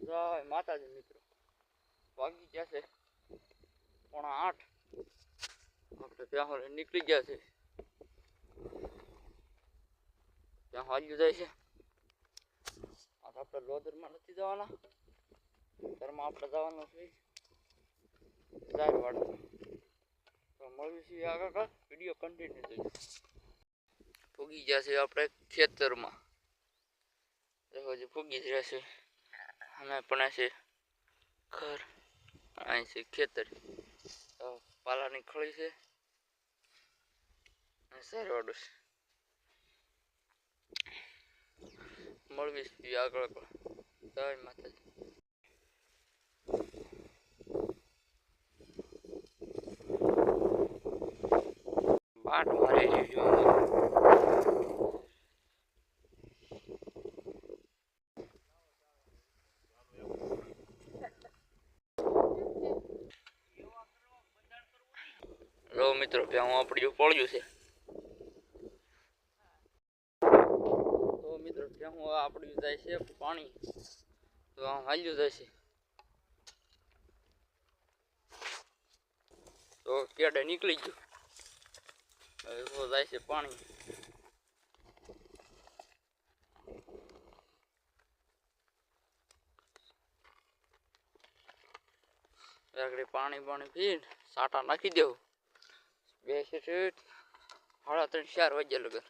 જય માતાજી મિત્રો, વાગી ગયા છે 7:30. આપણે ત્યાં નીકળી ગયા છે. ત્યાં હાલ્યું જાય છે. આપણે લોદરમાં નથી જવાના, ઘરમાં આપણે જવાનું છે જાયવાડા. તો મળવી છીએ આગળ વિડીયો કન્ટિન્યુ થઈ ફૂગી ગયા છે આપણે ખેતરમાં. હજી ફૂગી જ રહેશે. અમે પણ છે ઘર, અહીં છે ખેતર. પાલાની ખળી છે, સારવાડું છે. મળવી આગળ જય માતાજી. બાટ મારી રહ્યો મિત્રો, ત્યાં હું આપણી પડ્યું છે. તો મિત્રો, ત્યાં હું આપણી જાય છે પાણી, તો આમ હાલ્યું જાય છે. તો કેડે નીકળી ગયું, હવે તો જાય છે પાણી. આગળ પાણી પી સાટા નાખી દેવું. બેસે 3:30-4 વાગ્યા લગન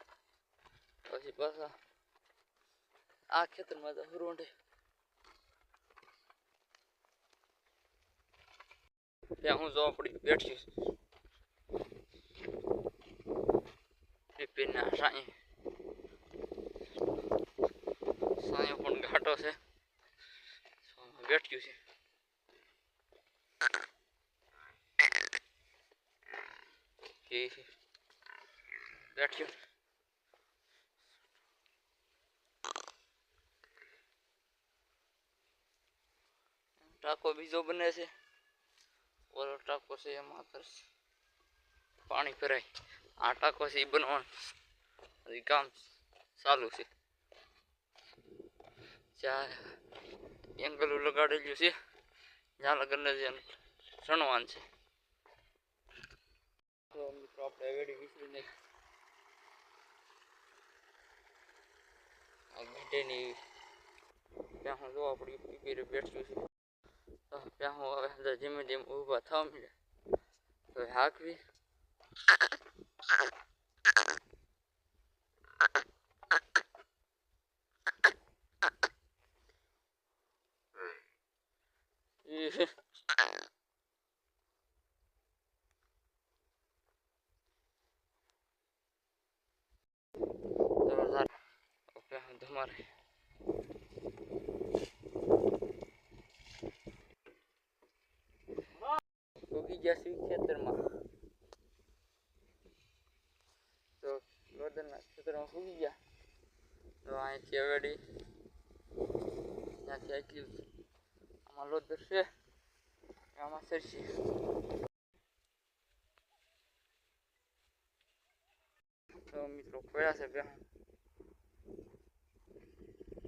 પછી પાછા આ ખેતરમાં તો રોંઢે. ત્યાં હું જો આપણી બેઠી પીપીના સાંયો પણ ઘાટો છે, બેઠ્યું છે. બેઠ્યું ટાંકો બીજો બને છે. ઓલો ટાંકો છે એમાં પાણી ભરાય. આ ટાંકો છે એ બનવાનું હજી કામ ચાલુ છે. જ્યાં એંગલું લગાડેલું છે જ્યાં લગન સણવાન છે. તો મિત્રો આપણે વેડી વિસરી નહીં ઘટેની ત્યાં હું જો આપણી પીપીરે બેઠ્યું છે. ત્યાં હું હવે ધીમે ધીમે ઊભા થવા મળ્યા. તો હાંકવી તમારે ઉગી ગયા છે ખેતરમાં. તો લોદરના ખેતરમાં ઉગી ગયા. તો અહીંથી હવેડી ત્યાંથી આટલું આમાં લોદર છે, આમાં સરસી. તો મિત્રો ખોયા છે બે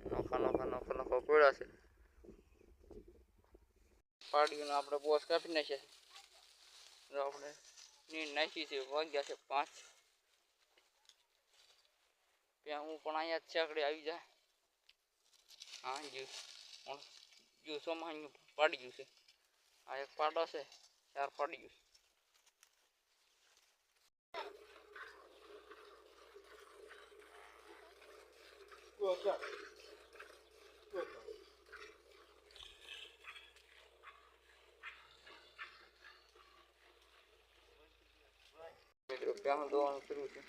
નોખા ખોયા છે. પાડીઓને આપણે બોસ કાપી નાખ્યા છે. આપણે નીર નાખી છે. વાગ્યા છે 5. ત્યાં હું પણ અહીંયા જ છે, આગળ આવી જાય. હા જો સોમાન્યું પાડી ગયું છે. આ એક પાડો છે, 4 પાડી ગયું. મિત્રો ત્યાં દોવાનું શરૂ છે.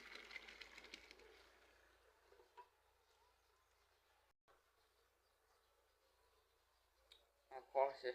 આ ફળ છે.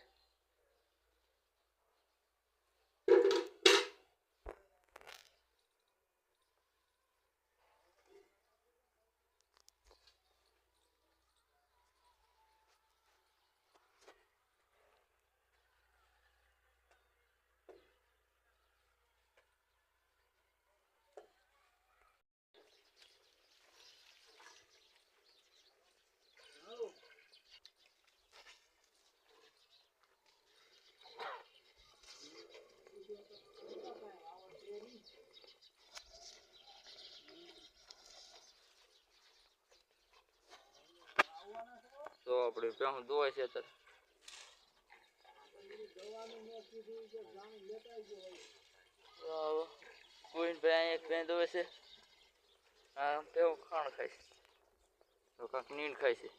તો આપણે પહેલું ધોવાય છે અત્યારે કોઈ ભાઈ એક ભાઈ ધોવે છે આ પેવું ખાણ ખાય છે તો કાંક નીંદ ખાય છે